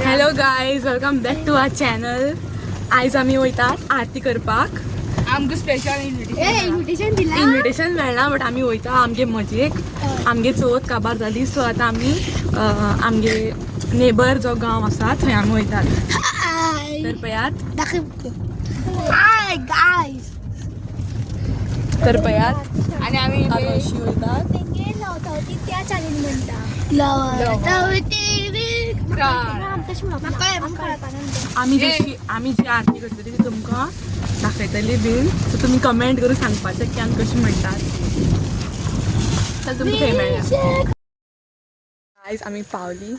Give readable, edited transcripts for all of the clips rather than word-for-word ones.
Hello guys, welcome back to our channel. आयज आमी वयतात आरती करपाक. आमकां स्पेशल इन्विटेशन मेळना बट आमी वयता आमगे मजेक. आमगे चवथ काबार जाली सो आतां आमी आमगे नेबर जो गांव आसा थंय आमी वयतात. तर पयात आणि आम्ही अशी वयतात. आमी जी आरती करतली ती तुमकां दाखयतली बीन. सो तुमी कमेंट करून सांगपाचें की आमी कशी म्हणटात. तर तुमकां थंय मेळया. आयज आमी पावली.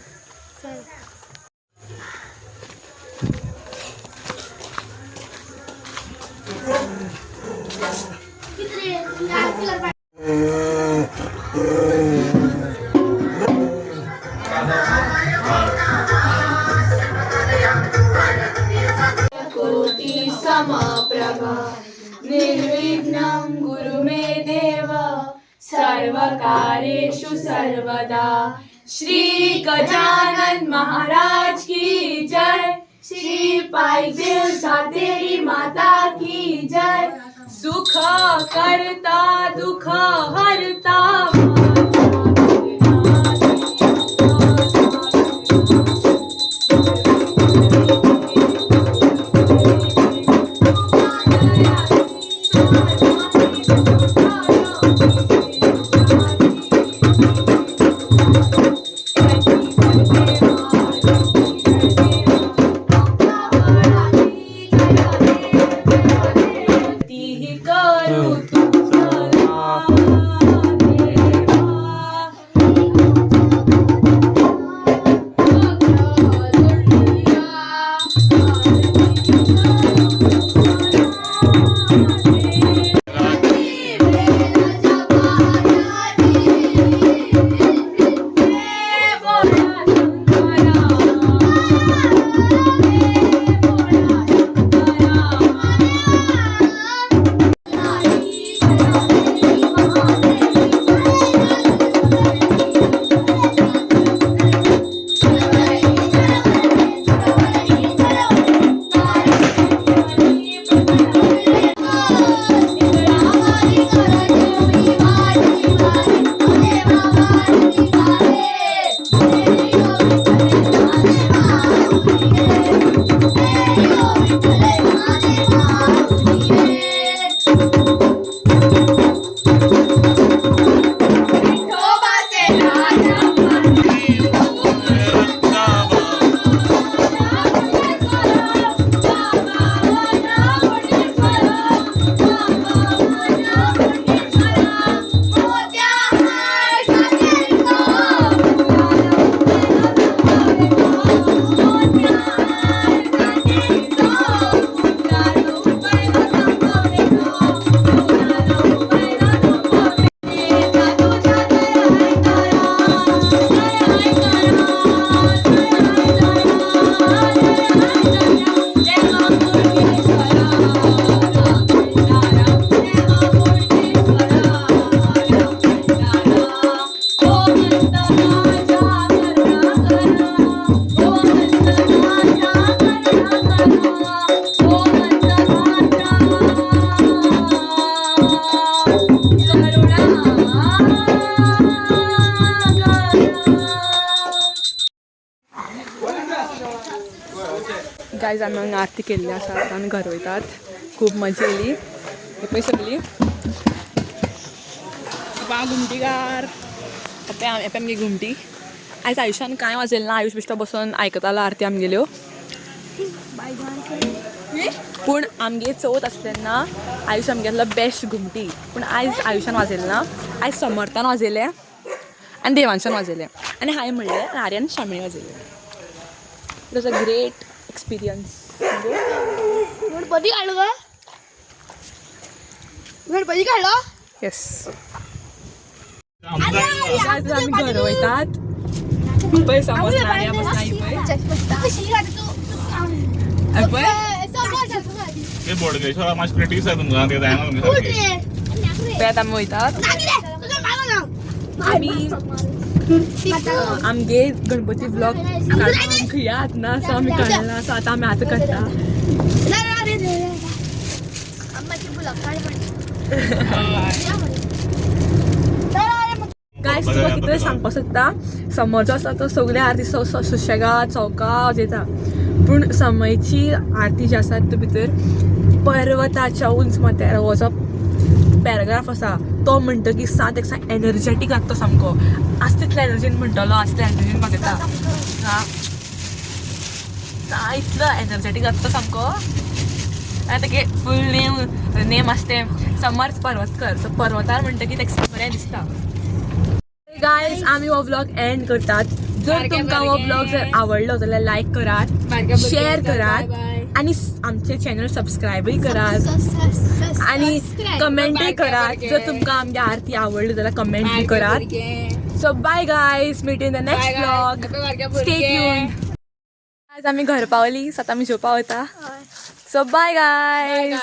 समप्रभा निर्विघ्नं गुरु मे देव सर्वकार्येषु सर्वदा. श्री गजानन महाराज की जय. श्री पायदेव सातेरी माता की जय. सुख करता दुख हरता गायज आमी आरती केल्ली आसा. आमी घर वयतात. खूब मजा येयली. पळय सगळी घुमटीगार. हे आमगे घुमटी. आयज आयुश्यान कांय वाजयलें ना. आयुश बिश्टो बसून आयकतालो आरती आमगेल्यो. पूण आमगे चवथ आसता तेन्ना आयुश आमगेलो बेस्ट घुमटी. पूण आयज आयुश्यान वाजयलें ना. आयज समर्थान वाजयलें आनी देवांशान वाजयलें आनी हांवें म्हणलें आनी आर्यान शामेळ वाजयलें. It was a great experience. Ganpati काढलो का? गणपती काढलो? येस. आमी घर वयतात. पळय समोर आर्या बसना ही पळय. ते बोडगेश्वर मातशें क्रिटिक्स आहे तुमकां ते जायना. पळय आतां आमी वयतात. आमी आमगे गणपती ब्लॉग खियात ना असं आम्ही काढला असं आता आम्ही आता करता काय तुका कितें सांगपाक सोदता समोरचो आसा तो सगळे आरती सुशेगाद चौकात येता पूण समयची आरती जी आसा तितून भितर पर्वताच्या उंच माथ्यार हो जो पॅराग्राफ आसा तो म्हणटकी सात एक एनर्जेटीक लागता सामको आस तितल्या एनर्जीन म्हणटलो आस त्या एनर्जीन म्हाका येता इतलो एनर्जेटीक लागता सामको आनी तेगे फूल नेम आसा तें समर्थ पर्वतकर सो पर्वतार म्हणटकी तेका बरें दिसता गायज आमी हो व्लॉग एंड करतात जर तुमकां हो व्लॉग जर आवडलो जाल्यार लायक करात शेअर करात आणि आमचे चॅनल सबस्क्राईबही करात आणि कमेंटही करात जर तुमकां आमची आरती आवडली जाल्यार कमेंट करात so bye guys meet in the next vlog stay tuned आज आमी घर पावली सो आमी जेवपा वता सो बाय गायज